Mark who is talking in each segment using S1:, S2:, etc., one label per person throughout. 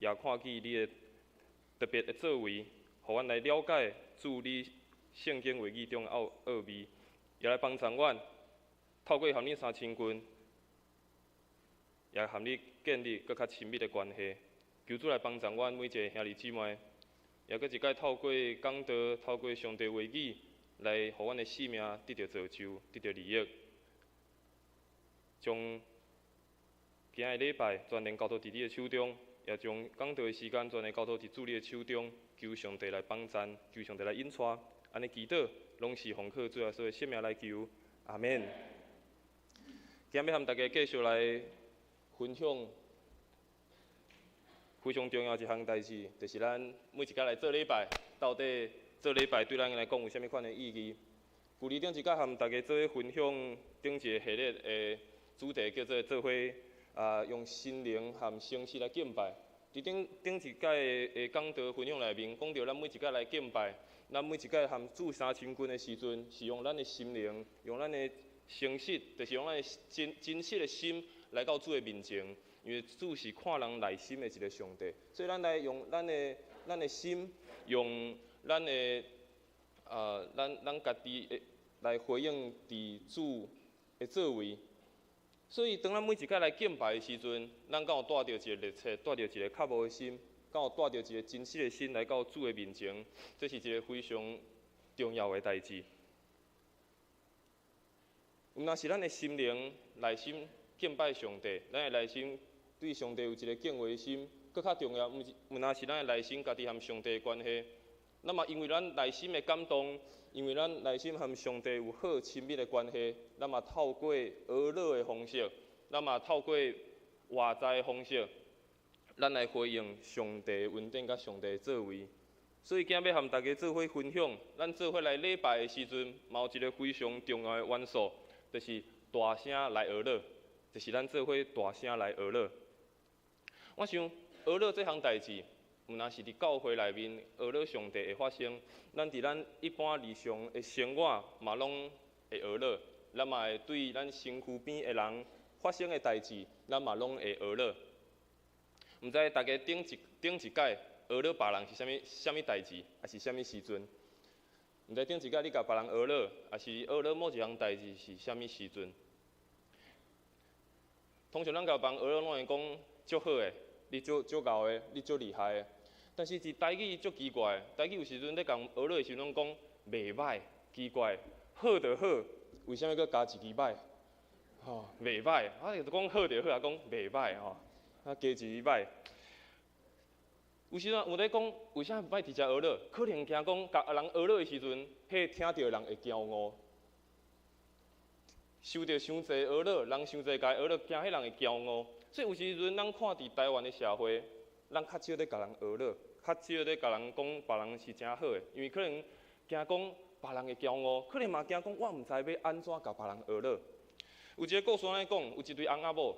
S1: 也看见你的特别的作为，互阮来了解主你圣经话语中的奥秘，也来帮助阮透过和你3000君，也和你建立更较亲密的关系。求主来帮助阮每一个兄弟姊妹，也搁一摆透过讲道，透过上帝话语，来互阮的生命得到造就，得到利益，将今日礼拜全然交托伫你的手中，也将讲道的时间全然交托伫主你的手中，求上帝来帮赞，求上帝来引带，安尼祈祷，拢是奉靠主耶稣的圣名来求，阿免。今日要和大家继续来分享非常重要一项代志，就是咱每一家来做礼拜，到底做礼拜对咱来讲有啥物款的意义？旧年顶一届和大家做分享顶一个系列的主题叫做做伙用心灵和诚实来敬拜。伫顶一届的讲道分享内面，讲到咱每一届来敬拜，咱每一届和主3000君的时阵，是用咱的心灵，用咱的诚实，就是用咱的真实的心来到主的面前。因为主是看人内心的一个上帝，所以咱来用咱的心，用咱的咱家己的来回应伫主的作为。所以当咱每一届来敬拜的时阵，咱敢有带着一个热切，带着一个渴慕的心，敢有带着一个真实的心来到主的面前，这是一个非常重要的代志。若是咱的心灵内心敬拜上帝，咱的内心对上帝有一个敬畏的心，搁较重要，若是咱的内心家己和上帝的关系，那么因为咱内心的感动，因为咱内心和上帝有好亲密的关系，那么透过娱乐的方式，那么透过外在的方式，咱来回应上帝的恩典甲上帝的作为。所以今日要和大家做伙分享，咱做伙来礼拜的时阵，嘛有一个非常重要的元素，就是大声来娱乐，就是咱做伙大声来娱乐。我想娱乐这项代志，若是伫教会内面娱乐上帝会发生，咱伫咱一般日常的生活嘛拢会娱乐，咱嘛会对咱身躯边的人发生的代志，咱嘛拢会娱乐。毋知大家顶一届娱乐别人是啥物代志，还是啥物时阵？毋知顶一届你甲别人娱乐，还是娱乐某一项代志是啥物时阵？通常咱甲别人娱乐拢会讲足好诶，你足敖诶，你足厉害诶。但是伫台语足奇怪，台语有时阵咧讲娱乐诶时阵讲袂歹，奇怪，好就好，为啥物搁加一支歹？吼，袂歹，就讲好就好，啊讲袂歹吼，加一支歹。有时阵有咧讲为啥歹直接娱乐？可能惊讲甲人娱乐诶时阵，迄听到的人会骄傲。受到伤济娱乐，人伤济甲娱乐，惊迄人会骄傲。所以有时阵咱看伫台湾的社会，咱较少咧甲人娱乐，较少咧甲人讲别人是真好诶，因为可能惊讲别人会骄傲，可能嘛惊讲我毋知要安怎甲别人娱乐。有一个故事安尼讲，有一对翁仔某，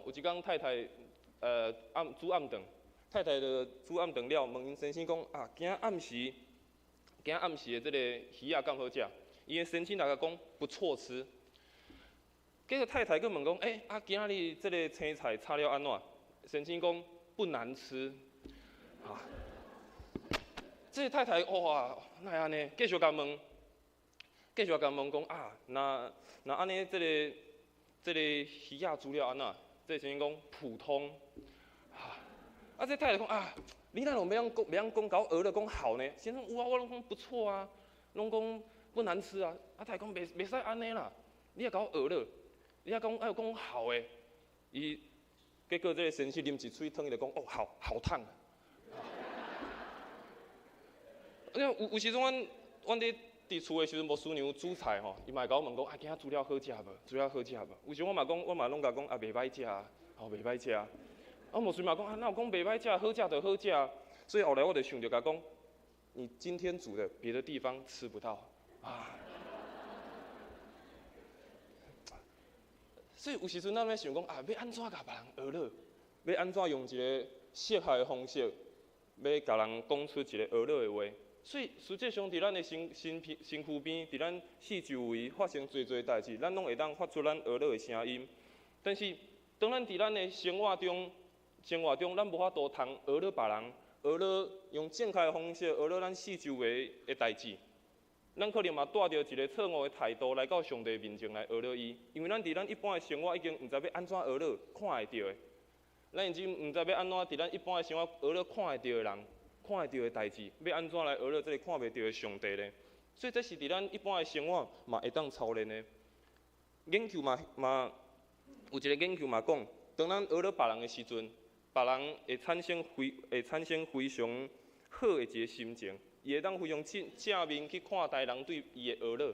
S1: 有一工太太煮暗顿，太太就煮暗顿了，问因先生讲今仔暗时的这个鱼仔敢好食？伊的先生大家讲不错吃。结果太太佫问讲，今仔日这个青菜炒了安怎？先生讲不难吃。这个太太哇，哪会安尼？继续甲问讲那安尼这个鱼仔煮了安怎？这个先生讲普通。这太太讲你哪拢袂晓讲甲我讹了讲好呢？先生有啊，我拢讲不错啊，拢讲不难吃啊。太太讲袂使安尼啦，你也甲我讹了，你也讲好诶。结果这个先生啉一喙汤，伊就讲好烫。有时阵阮伫厝诶时阵无师娘煮菜吼，伊嘛会甲我问讲今仔煮了好食无？有时我嘛拢甲讲袂歹食啊，袂歹食。无师嘛讲哪有讲袂歹食，好食就好食。所以后来我就想着甲讲，你今天煮的别的地方吃不到啊。所以有时阵咱咧想讲要安怎甲别人娱乐，要安怎用一个适合的方式，要甲人讲出一个娱乐的话。所以实际上伫咱的身躯边，伫咱四周围发生侪代志，咱拢会当发出咱娱乐的声音。但是当咱伫咱的生活中，生活中咱无法度通讹了别人，讹了用正确的方式讹了咱四周围的代志。咱可能嘛带着一个错误的态度来到上帝面前来讹了伊，因为咱伫咱一般的生活已经毋知要安怎讹了看会到的，咱已经毋知要安怎伫咱一般的生活讹了看会到的人、看会到的代志，要安怎来讹了这个看袂到的上帝呢？所以这是伫咱一般的生活嘛会当操练的。研究嘛有一个研究嘛讲，当咱讹了别人的时阵，别人会产生非常好的一个心情。伊会当非常正面去看待人对伊的讹了，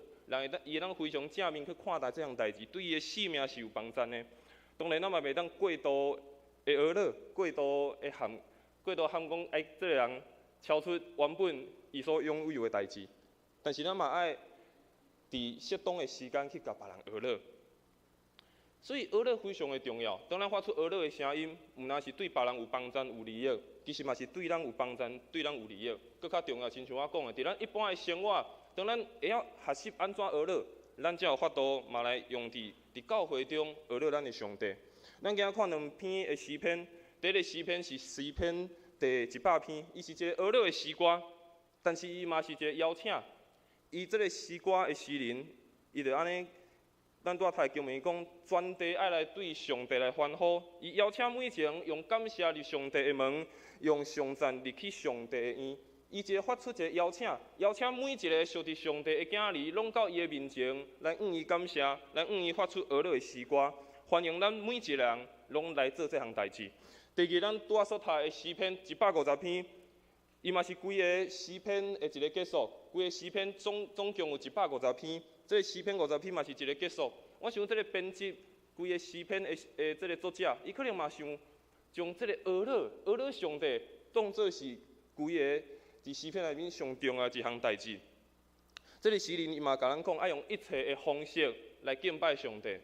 S1: 伊会当非常正面去看待这项代志，对伊的性命是有帮助的。当然，咱嘛袂当过度的讹了，过度喊讲，这个人超出原本伊所拥有的代志。但是咱嘛爱伫适当的时间去甲别人讹了。所以讹了非常的重要。当咱发出讹了的声音，毋但是对别人有帮助有利益，其实嘛是对咱有帮助，对咱有利益。搁较重要，亲像我讲的，伫咱一般的生活，当咱会晓学习安怎讹了，咱才有法度嘛来用伫教会中讹了咱的上帝。咱今仔看两篇的诗篇，第一个诗篇是诗篇第100篇，伊是一个讹了的诗歌，但是伊嘛是一个邀请。伊这个诗歌的诗人，伊就安尼。咱拄仔读经文讲，全地爱来对上帝来欢呼，伊邀请每一个人用感谢入上帝的门，用上赞入去上帝的院。伊一个发出一个邀请每一个属伫上帝的囝儿，拢到伊的面前来向伊感谢，来向伊发出讹了的诗歌，欢迎咱每一个人拢来做这项代志。第二，咱拄仔所读的诗篇150篇，伊嘛是规个诗篇的一个结束，规个诗篇总共有150篇。这个诗篇50篇嘛是一个结束。我想这个编辑规个诗篇的这个作者，伊可能嘛想将这个讹了上帝当作是规个伫诗篇内面上重要一项代志。这个诗人伊嘛甲咱讲，爱用一切的方式来敬拜上帝，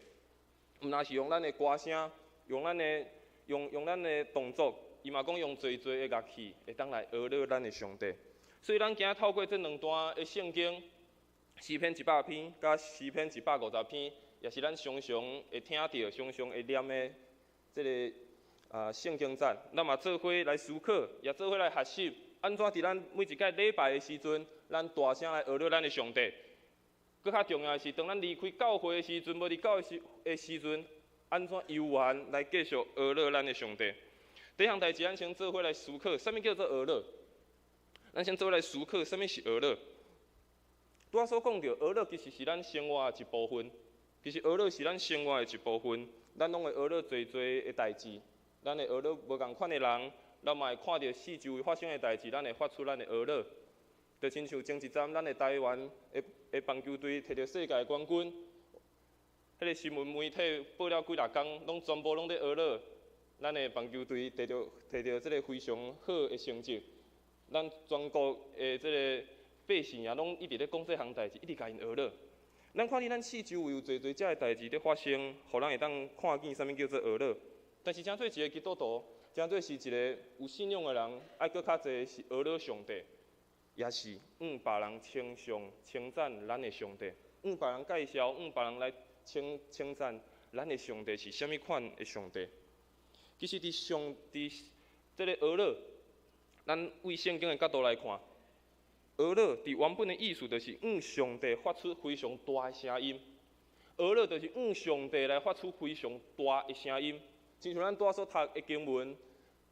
S1: 毋但是用咱的歌声，用咱的动作，伊嘛讲用侪的乐器会当来讹了咱的上帝。所以咱今仔透过这两段的圣经。诗篇100篇，甲诗篇150篇，也是咱常常会听到、常常会念的这个圣经节。咱嘛做伙来思考，也做伙来学习，安怎伫咱每一个礼拜的时阵，咱大声来讹了咱的上帝。搁较重要的是，当咱离开教会的时阵，无伫教会的时阵，安怎悠闲来继续讹了咱的上帝？第一项代志，咱先做伙来思考，啥物叫做讹了？咱先做伙来思考，啥物是讹了？拄仔所讲到，讹了其实是咱生活的一部分。其实讹了是咱生活的一部分，咱拢会讹了侪的代志。咱会讹了无共款的人，咱嘛会看到四周围发生的代志，咱会发出咱的讹了。就亲像前一站，咱的台湾的棒球队摕到世界冠军，迄个新闻媒体报了几六天，全部拢在讹了咱的棒球队摕到这个非常好的成绩。咱全国的这个百姓也拢一直咧讲这项代志，一直甲因讹了。咱看见咱四周围有侪遮的代志咧发生，互咱会当看见啥物叫做讹了。但是，真做一个基督徒，真做是一个有信仰的人，爱搁较侪是讹了上帝，也是别人称赞咱的上帝，别人介绍，别人来称赞咱的上帝是啥物款的上帝。其实伫这个讹了，咱为圣经的角度来看。讹了伫原本的意思，就是向上帝发出非常大的声音。讹了就是向上帝来发出非常大的声音。亲像咱拄仔所读的经文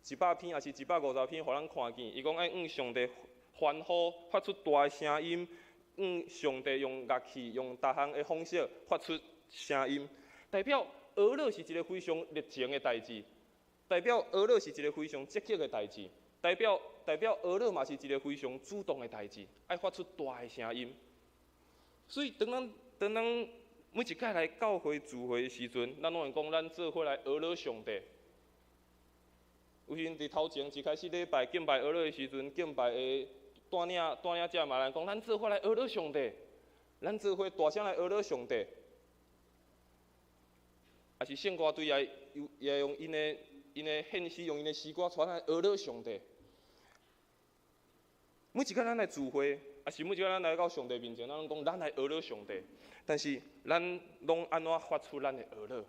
S1: ，100篇也是150篇，互咱看见。伊讲爱向上帝欢呼，发出大的声音，向上帝用乐器、用各项的方式发出声音，代表讹了是一个非常热情的代志，代表讹了是一个非常积极的代志。代表讹了嘛是一个非常主动的代志，爱发出大的声音。所以当咱每一摆来教会聚会的时阵，咱拢会讲咱做伙来讹了上帝。有时伫头前一开始礼拜敬拜讹了的时阵，敬拜的带领者嘛来讲，咱做伙来讹了上帝，咱做伙大声来讹了上帝。也是圣歌队也用因的献诗，用因的诗歌传来讹了上帝。每一个咱来聚会，也是每一个咱来到上帝面前，咱拢讲咱来讹了上帝。但是咱拢安怎发出咱的讹了？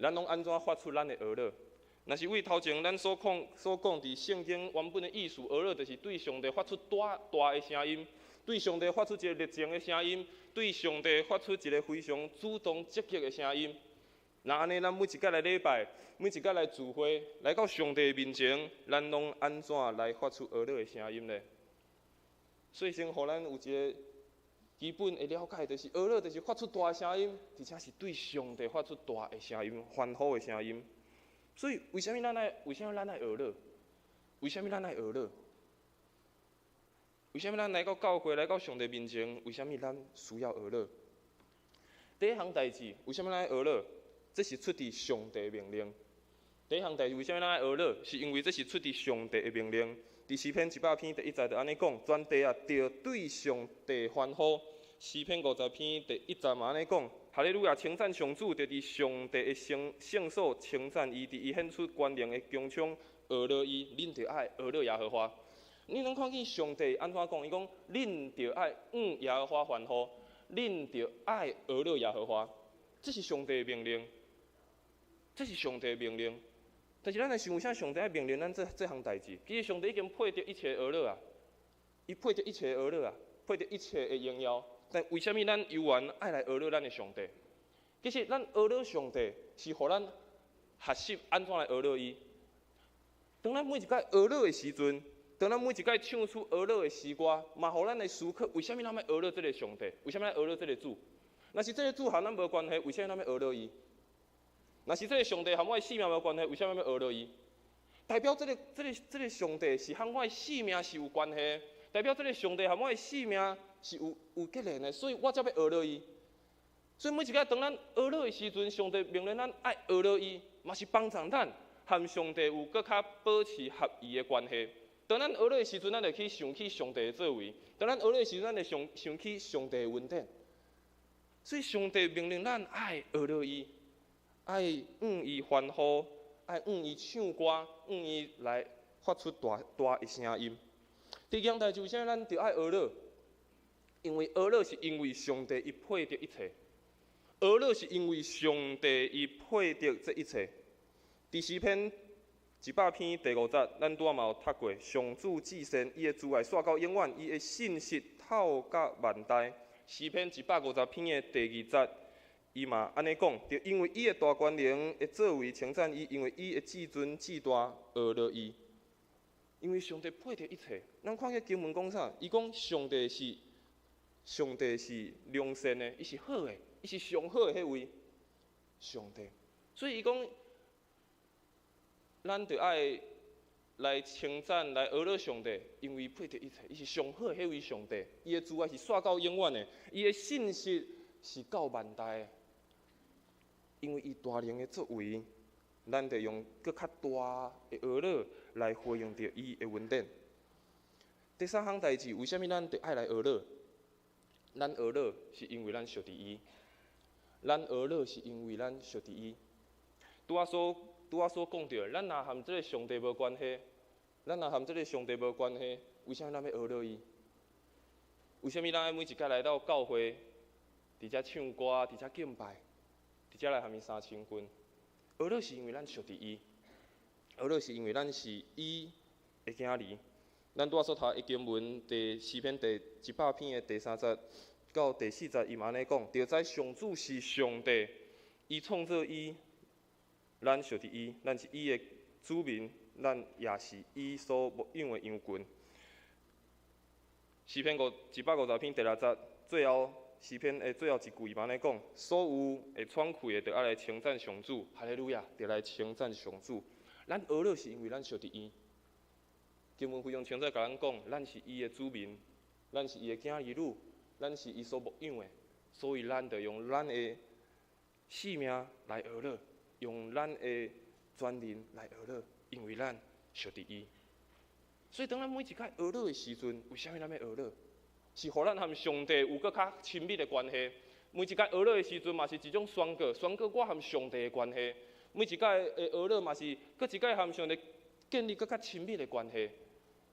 S1: 咱拢安怎发出咱的讹了？若是为头前咱所讲伫圣经原本的意思，俄勒就是对上帝发出大大的声音，对上帝发出一个热情的声音，对上帝发出一个非常主动积极的声音。那安尼，咱每一届来礼拜，每一届来聚会，来到上帝面前，咱拢安怎来发出俄勒的声音呢？所以先互咱有一个基本的了解，就是俄勒就是发出大声音，而且是对上帝发出大的声音、欢呼的声音。所以为什么咱爱俄勒？为什么咱爱俄勒？为什么咱来到教会、来到上帝面前？为什么咱需要俄勒？第一项代志，为什么咱爱俄勒？这是出自上帝的命令。第一项代志，为什么咱爱俄勒？是因为这是出自上帝的命令。伫诗篇100篇第1节就安尼讲，全地啊，着对上帝欢呼。诗篇50篇第1节嘛安尼讲，哈利路亚，称赞上主，着伫上帝的圣所称赞伊，伫伊显出关联的宫腔俄勒伊，恁着爱俄勒耶和华。你能看见上帝安怎讲？伊讲，恁着爱耶和华欢呼，恁着爱俄勒耶和华。这是上帝的命令。这是上帝的命令，但是咱来想，为啥上帝爱命令咱这项代志？其实上帝已经配得一切的俄勒啊，伊配得一切的俄勒啊，配得一切的荣耀。但为什么咱犹原爱来俄勒咱的上帝？其实咱俄勒上帝是互咱学习安怎来俄勒伊。当咱每一届俄勒的时阵，当咱每一届唱出俄勒的诗歌，嘛互咱来思考，为什么咱要俄勒这个上帝？为什么要俄勒这个主？若是这个主和咱无关系，为什么咱要俄勒伊？若是这个上帝和我的性命有关系，为什么要俄勒伊？代表这个上帝是和我的性命是有关系的，代表这个上帝和我的性命是有结连的，所以我才要俄勒伊。所以每一个当咱俄勒的时阵，上帝命令咱爱俄勒伊，嘛是帮助咱和上帝有更较保持合宜的关系。当咱俄勒的时阵，咱就去想起上帝的作为；当咱俄勒的时阵，咱就想起上帝的恩典。所以上帝命令咱爱俄勒伊。爱伊欢呼，爱伊唱歌，伊来发出大的声音。第二件代志，为啥咱着爱俄勒？因为俄勒是因为上帝伊配得一切，俄勒是因为上帝伊配得这一切。伫诗篇100篇第5节，咱拄仔嘛有读过，上主至善，伊的慈爱线到永远，伊的信实透甲万代。诗篇150篇的第2节。伊嘛安尼讲，就因为伊的大权能的作为称赞伊，因为伊的至尊至大俄勒伊。因为上帝配得一切，咱看个经文讲啥？伊讲上帝是良善的，伊是好的，伊是上好的迄位上帝。所以伊讲，咱着爱来称赞来俄勒上帝，因为配得一切，伊是上好的迄位上帝。伊的慈爱是线到永远的，伊的信实是到万代的。因为伊大能的作为，咱得用更较大的俄勒来回应着伊的恩典。第三项代志，为什么咱得爱来俄勒？咱俄勒是因为咱属伫伊，咱俄勒是因为咱属伫伊。拄仔所讲到，咱若和这个上帝无关系，咱若和这个上帝无关系，为什么咱要俄勒伊？为什么咱每一届来到教会，伫遮唱歌，伫遮敬拜？伫遮来和伊三亲近，俄勒是因为咱属伫伊，俄勒是因为咱是伊的囝儿。咱拄仔所读的经文，第诗篇第100篇的第3节到第4节，伊嘛安尼讲：，着知上主是上帝，伊创造伊，咱属伫伊，咱是伊的子民，咱也是伊所牧养的羊群。诗篇150篇第6节，最后。诗篇的最后一句嘛安尼讲：所有会喘气的，着爱来称赞上主，哈利路亚，着来称赞上主。咱俄勒是因为咱属伫伊，经文非常清楚甲咱讲，咱是伊的子民，咱是伊的囝儿女，咱是伊所牧养的，所以咱着用咱的性命来俄勒，用咱的全人来俄勒，因为咱属伫伊。所以当咱每一届俄勒的时阵，为虾米咱要俄勒？是互咱和上帝有更较亲密的关系。每一届俄勒的时阵，嘛是一种宣告我和上帝的关系。每一届的俄勒嘛是，搁一届和上帝建立更较亲密的关系。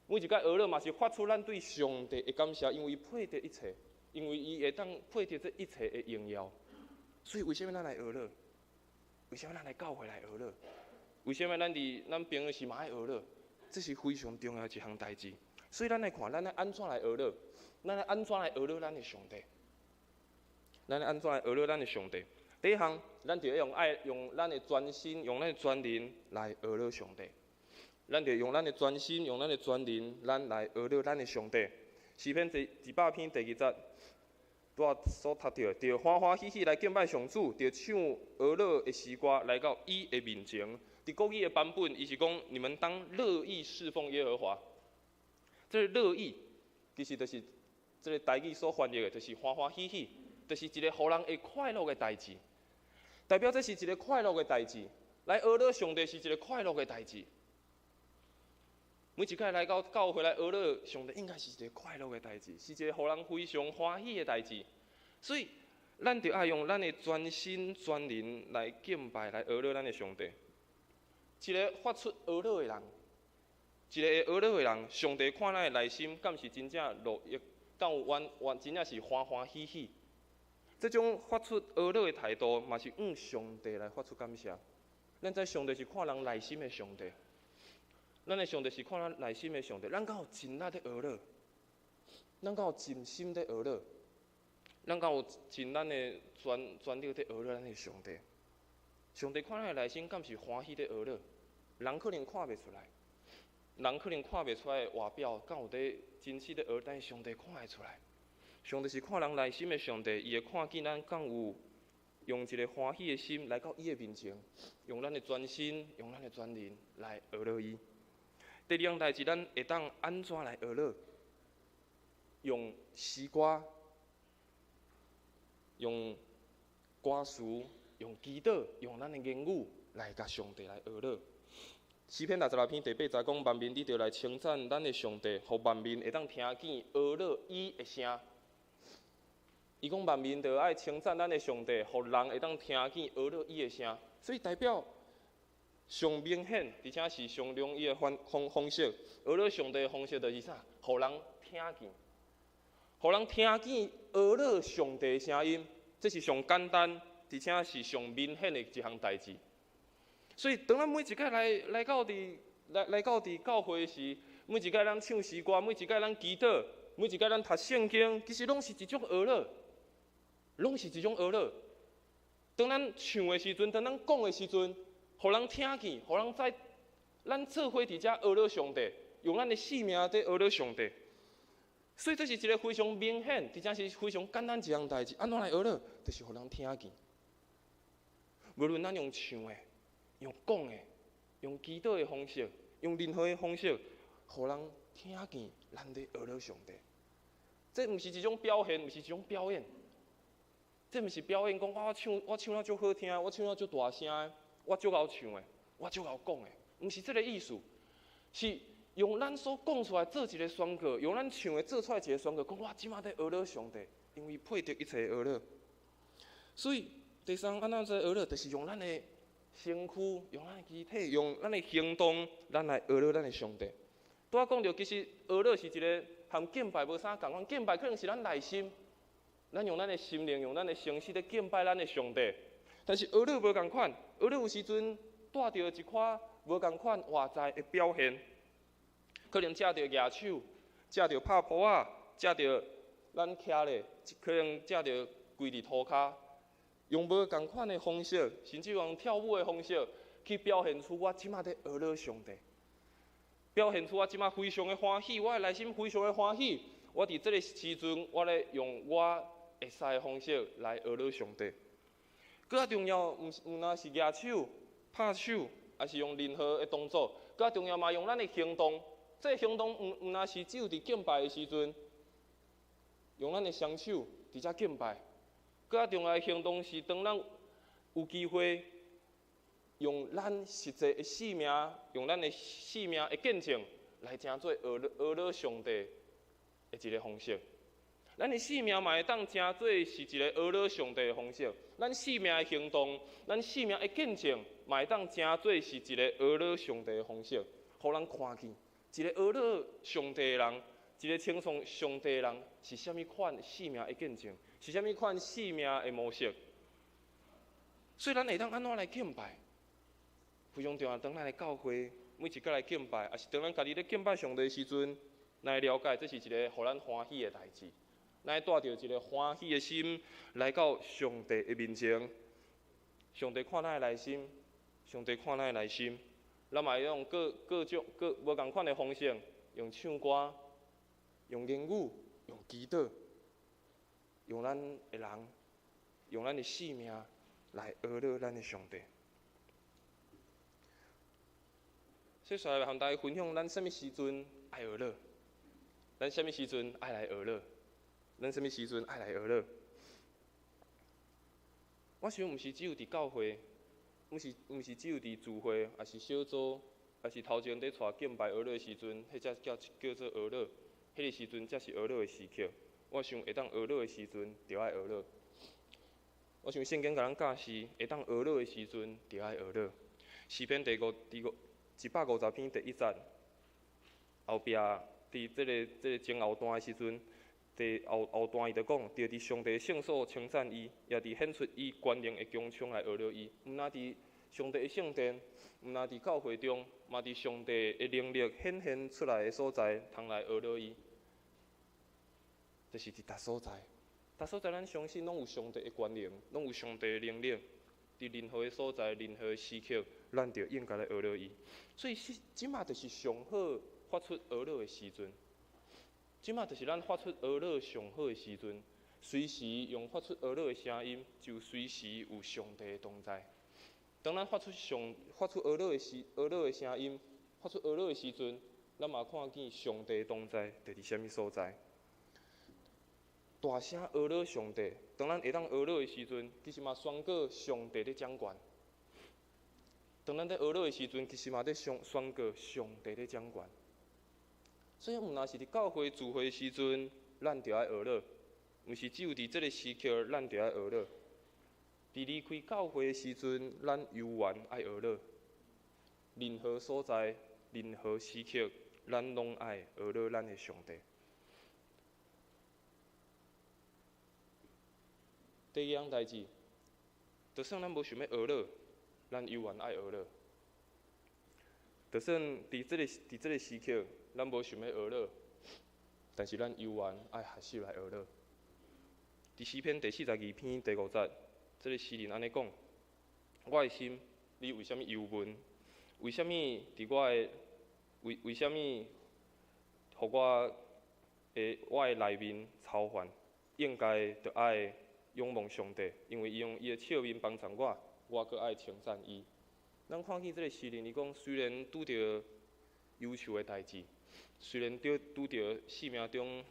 S1: 每一届俄勒嘛是发出咱对上帝的感谢，因为伊配得一切，因为伊会当配得这一切的荣耀。所以为什么咱来俄勒？为什么咱来教会来俄勒？为什么咱朋友是嘛爱学乐？这是非常重要一项代志。所以咱来看，咱来安怎来学乐？咱来安怎来学乐咱的上帝？咱来安怎来学乐咱的上帝？第一项，咱就要用咱的专心，用咱的专灵来学乐上帝。咱就用咱的专心，用咱的专灵，咱来学乐咱的上帝。诗篇100篇第2节，我所读到，就欢欢喜喜来敬拜上主，就唱学乐的诗歌来到伊的面前。伫国语的版本，伊是讲你们当乐意侍奉耶和华。这个乐意，其实就是这个台语所翻译的，就是欢欢喜喜，就是一个互人会快乐的代志。代表这是一个快乐的代志，来学乐上帝是一个快乐的代志。每一摆来到教会来学乐上帝，应该是一个快乐的代志，是一个互人非常欢喜的代志。所以，咱就要用咱的专心专灵来敬拜、来学乐咱的上帝。一个发出学乐的人，一个学乐的人，上帝看咱的内心，敢是真正乐意，敢有真正是欢欢喜喜。这种发出学乐的态度，嘛是上帝来发出感谢。咱知上帝是看人内心的上帝，咱的上帝是看咱内心的上帝。咱敢有尽力的学乐，咱敢有尽心的学乐，咱敢有尽咱的全力的学乐咱的上帝。上帝看咱的内心，敢是欢喜的学乐？人可能看袂出来，人可能看袂出来的外表，敢有在真实的学，但是上帝看会出来。上帝是看人内心的上帝，伊会看见咱敢有用一个欢喜的心来到伊的面前，用咱的专心，用咱的专灵来学乐伊。第二样代志，咱会当安怎来学乐？用诗歌，用歌词，用祈祷，用咱的言语来甲上帝来学乐。诗篇66篇第8节讲：万民你着来称赞咱的上帝，互万民会当听见学乐伊的声。伊讲万民着爱称赞咱的上帝，互人会当听见学乐伊的声，所以代表上明显，而且是上容易的方式。学乐上帝的方式就是啥？互人听见，互人听见学乐上帝的声音，这是上简单，而且是上明显的一项代志。所以，当咱每一摆来到教会时，每一摆咱唱诗歌，每一摆咱祈祷，每一摆咱读圣经，其实拢是一种学乐。拢是一种学乐。当咱唱的时阵，当咱讲的时阵，互人听见，互人知，咱做伙伫遮学乐上帝，用咱的性命在学乐上帝。所以这是一个非常明显，而且是非常简单一项代志。安怎来学乐？就是互人听见。无论咱用唱的、用讲的、用祈祷的方式、用任何的方式，互人听见咱在学乐上帝。这毋是一种表现，毋是一种表演。这毋是表演，讲我唱了足好听，我唱了足大声的，我足够唱的，我足够讲的，毋是这个意思，是用咱所讲出来做一个宣告，用咱唱的做出来一个宣告，讲我即马在学乐上帝，因为配得一切学乐。所以第三，安怎做学乐，就是用咱的身躯，用咱的肢体，用咱的行动，咱来学乐咱的上帝。拄仔讲到，其实学乐是一个和敬拜无啥共款，敬拜可能是咱内心。咱用咱的心灵，用咱的诚实咧敬拜咱的上帝，但是学乐无共款，学乐有时阵带着一块无共款外在的表现，可能借着举手，借着拍鼓仔，借着咱徛咧，可能借着跪伫涂骹，用无共款的方式，甚至用跳舞的方式去表现出我即马在学乐上帝，表现出我即马非常的欢喜，我的内心非常的欢喜，我伫这个时阵，我咧用我会使的方式来学乐上帝。更较重要，毋若是举手、拍手，还是用任何的动作。更较重要嘛，用咱的行动。这个行动毋若是只有伫敬拜的时阵，用咱的双手伫遮敬拜。更较重要的行动是，当咱有机会，用咱实际的性命，用咱的性命的见证，来成做学乐上帝的一个方式。咱的性命嘛会当成做是一个学乐上帝的方式，咱性命的行动，咱性命的见证，嘛会当成做是一个学乐上帝的方式，互人看见一个学乐上帝的人，一个称颂上帝的人是虾米款性命的见证，是虾米款性命的模式。所以咱会当安怎来敬拜？非常重要。当咱来教会，每一届来敬拜，也是当咱家己咧敬拜上帝的时阵，来了解这是一个互咱欢喜的代志。咱带着一个欢喜的心来到上帝的面前，上帝看咱的内心，上帝看咱的内心，咱嘛用各种无共款的方式，用唱歌，用言语，用祈祷，用咱的人，用咱的性命来讹乐咱的上帝。所以，下来和大家分享，咱什么时阵爱讹乐？咱什么时阵爱来讹乐？咱什么时阵爱来讹乐？我想，毋是只有伫教会，毋是只有伫聚会，也是小组，也是头前咧带敬拜讹乐的时阵，迄才叫做讹乐。迄个时阵才是讹乐的时刻。我想，会当讹乐的时阵，就爱讹乐。我想圣经甲咱教示，会当讹乐的时阵，就爱讹乐。诗篇150篇第1节，后壁伫即个前后段的时阵。第后段伊就讲，着伫上帝圣所称赞伊，也伫显出伊权能的强冲来讹了伊。毋但伫上帝的圣殿，毋但伫教会中，嘛伫上帝的能力显现出来的所在，通来讹了伊。就是伫逐所在，咱相信拢有上帝的权能，拢有上帝的能力。伫任何的所在，任何的时刻，咱就应该来讹了伊。所以即马就是上好发出讹了的时阵。即马就是咱发出讹乐上好的时阵，随时用发出讹乐的声音，就随时有上帝的同在。当咱发出讹乐的声音，发出讹乐的时阵，咱嘛看见上帝的同在伫什么所在。大声讹乐上帝，当咱会当讹乐的时阵，其实嘛宣告上帝咧掌权。当咱在讹乐的时阵，其实嘛在宣告上帝咧掌权。所以，毋若是伫教会聚会时阵，咱就爱讹乐；毋是只有伫即个时刻，咱就爱讹乐。伫离开教会的时阵，咱犹原爱讹乐。任何所在、任何时刻，咱拢爱讹乐咱的上帝。第二样代志，就算咱无想要讹乐，咱犹原爱讹乐。就算伫即个时刻，咱无想要讹乐，但是咱犹原爱学习来讹乐。伫诗篇第42篇第5节，这个诗人安尼讲：我的心，你为什么忧闷？为什么伫我的为什么，互我的内面操烦？应该着爱仰望上帝，因为伊用伊的笑面帮助我，我阁爱称赞伊。咱看见这个诗人，伊讲虽然拄着忧愁的代志，虽然拄着生命中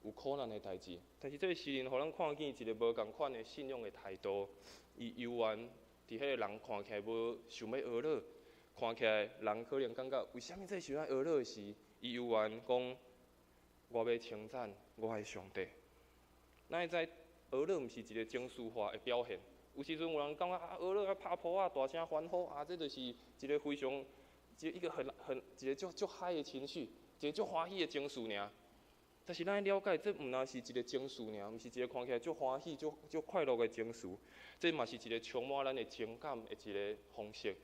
S1: 有苦难的代志，但是这个诗人，互咱看见一个无共款的信仰的态度。伊犹原伫迄个人看起来无想要讹乐，看起来人可能感觉为虾米这想要讹乐时，伊犹原讲我要称赞我的上帝。咱会知讹乐毋是一个情绪化的表现。有时阵有人感觉讹乐拍扑啊，大声欢呼这就是一个非常一个一个足嗨的情绪，一个足欢喜的情绪尔。但是咱了解，这毋但是一个情绪尔，毋是一个看起来足欢喜、足快乐的情绪，这嘛是一个充满咱的情感的一个方式。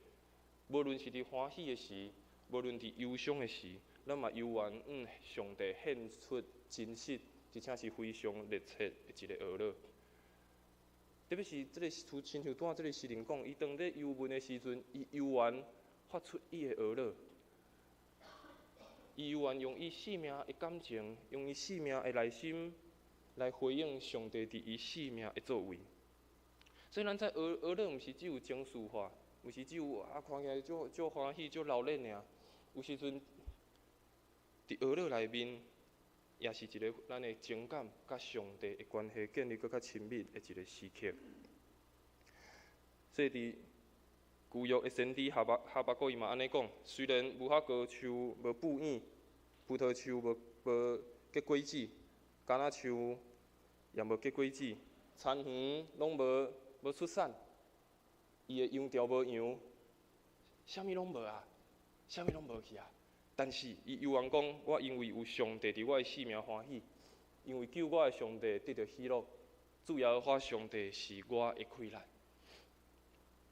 S1: 无论是伫欢喜的时，无论伫忧伤的时，咱嘛犹原上帝献出真实，而且是非常热切的一个讹乐。特别是这个亲像拄仔这个诗人讲，伊当咧忧闷的时阵，伊犹原发出伊的讹乐。伊犹原用伊生命的感情，用伊生命的内心来回应上帝伫伊生命的作为。所以咱在讹乐，毋是只有情绪化，毋是只有看起来足欢喜、足热烈尔。有时阵伫讹乐内面，也是一个咱的情感甲上帝的关系建立更较亲密的一个时刻。所以伫旧约的先知哈巴谷伊嘛安尼讲：虽然无花果树无布影，葡萄树无结果子，橄榄树也无结果子，田园拢无出产，伊的秧条无扬，啥物拢无啊，啥物拢无去啊。但是伊犹原讲：我因为有上帝伫我的生命欢喜，因为救我的上帝得到喜乐，主耶和华上帝是我的快乐。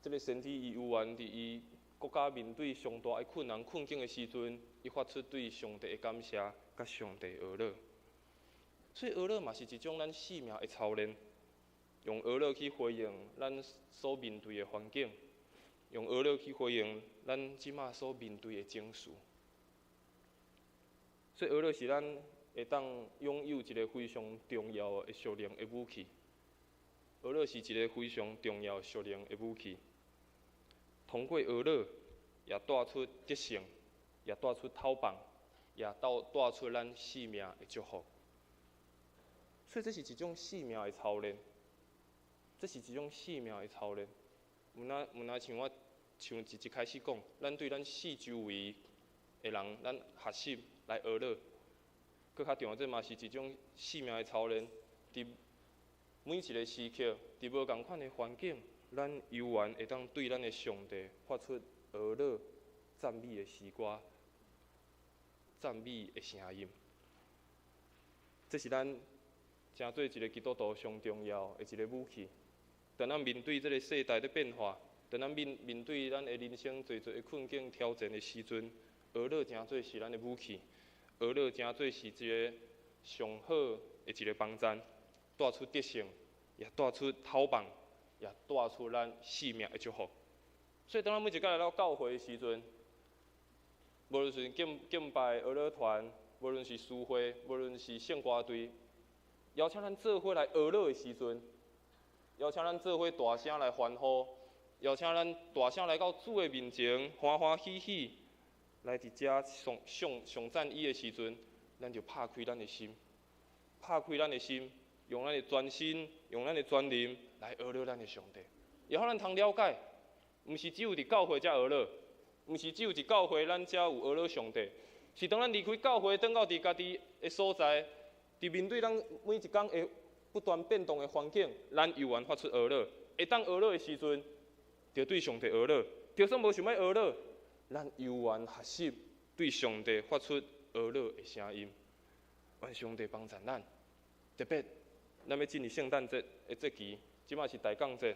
S1: 这个先知伊犹原伫伊国家面对上大的困难困境的时阵，伊发出对上帝的感谢，甲上帝学乐。所以学乐嘛是一种咱生命的操练，用学乐去回应咱所面对的环境，用学乐去回应咱即马所面对的情绪。所以学乐是咱会当拥有一个非常重要的属灵的武器。学乐是一个非常重要属灵的武器。通过学乐，也带出得胜，也带出讨棒，也带出咱生命的祝福。所以这是一种生命的操练，这是一种生命的操练。唔那像我一开始讲，咱对咱四周围的人，咱学习来学乐，搁较重要，这嘛是一种生命的操练。伫每一个时刻，伫无共款的环境，咱悠然会当对咱的上帝发出学乐、赞美的诗歌、赞美的声音。这是咱诚做一个基督徒上重要的一个武器。当咱面对这个世代的变化，当咱面对咱的人生侪的困境挑战的时阵，学乐诚做是咱的武器。学乐诚做是一个上好的一个帮站，带出得胜，也带出讨棒，也带出咱生命的祝福。所以当咱每一个来到教会的时阵，无论是敬拜学乐团，无论是诗会，无论是圣歌队，邀请咱做伙来学乐的时阵，邀请咱做伙大声来欢呼，邀请咱大声来到主的面前，欢欢喜喜来伫遮上赞伊的时阵，咱就拍开咱的心，拍开咱的心，用咱的专心，用咱的专念来学乐咱的上帝，也互咱通了解，毋是只有伫教会才学乐，毋是只有伫教会咱才有学乐上帝，是当咱离开教会，转到伫家己的所在。伫面对咱每一天会不断变动的环境，咱悠然发出学乐。会当学乐的时阵，就对上帝学乐；就算无想要学乐，咱悠然学习对上帝发出学乐的声音。愿上帝帮助咱。特别，咱要进入圣诞节的节期，即马是大降节。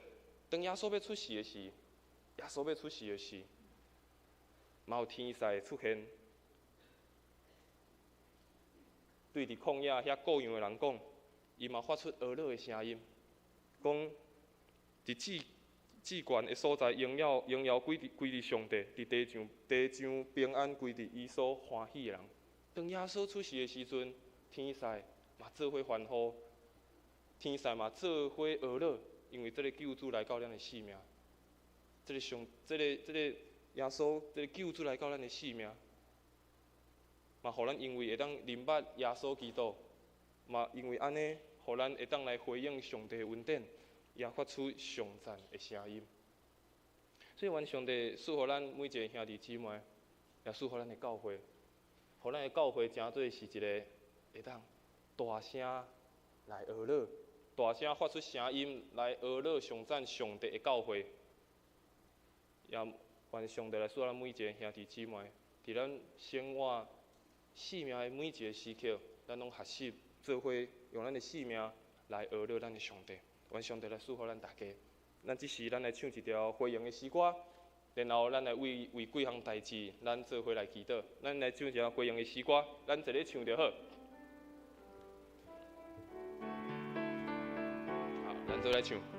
S1: 当耶稣要出世的时，耶稣要出世的时，嘛有天使出现。对伫旷野遐各样的人讲，伊嘛发出学乐的声音，讲伫至悬的所在，荣耀归伫上帝；伫地上平安归伫伊所欢喜的人。当耶稣出世的时阵，天使嘛做伙欢呼，天使嘛做伙学乐，因为这个救主来到咱的生命，这个耶稣，这个救主来到咱的生命。嘛，互咱因为会当明捌耶稣基督，嘛因为安尼，互咱会当来回应上帝的恩典，也发出上赞的声音。所以，愿上帝赐予咱每一个兄弟姊妹，也赐予咱的教会，互咱的教会诚做是一个会当大声来学乐，大声发出声音来学乐上赞上帝的教会。也愿上帝来赐咱每一个兄弟姊妹，伫咱生活生命的每一个时刻，咱拢学习做伙用咱的生命来学乐咱的上帝。愿上帝来赐福咱大家。咱即时咱来唱一条回应的诗歌，然后咱来为几项代志，咱做伙来祈祷。咱来唱一条回应的诗歌，咱一个唱就好。好，咱做来唱。